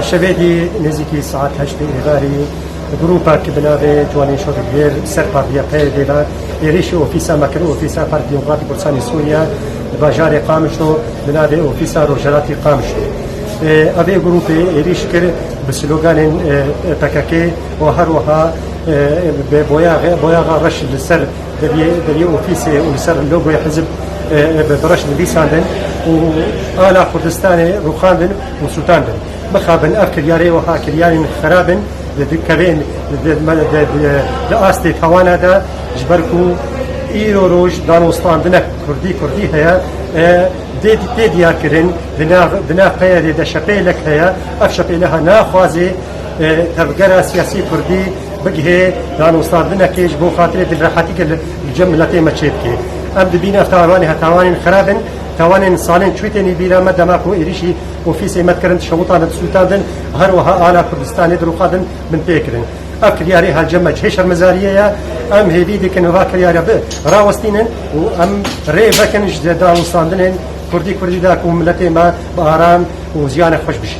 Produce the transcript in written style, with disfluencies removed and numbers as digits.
شبيدي نزيكي ساعات هشت إغاري جروبا كبنابي جواني شوط كبير سر بارديا قيدلا يريش أوفيسا مكر أوفيسا بارتي ديمقراطي برساني سوريا باجاري قامشتو بنابي أوفيسا روجراتي قامشتو أبي جروبي يريش كر بسلوغان تكاكي وهروها بويا رش للسر دبي أوفيسي ولسر اللوجو يحزب برش لساندن وآلا كردستاني روخاندن وسلطاندن مخابن أكرياري وها كرياري خرابن دكبين لآستي توانا دا جبركو إيرو روج دانوستاندنك كردي هيا ديديا كرن دنا قيادة دا شبيلك هيا أف شبيلها ناخوازي تبقرا سياسي كردي بقه دانوستاندنك يج بو خاطر دلراحتي الجملتي مچيبكي ام دبينا فتاواني هتاواني خرابن توانين صالين شويتني بلا مدى ماكو إريشي وفيسي متكرن شوطان السلطان هروها آلا كردستان دروقادن من تيكرن أكرياري هالجمع هشر مزارية أم هيدي ديكن وها كرياري راوستينن وأم ريبكن جدان وصاندنن كردي داكو ملتي ما بآرام وزيانة خوش بشي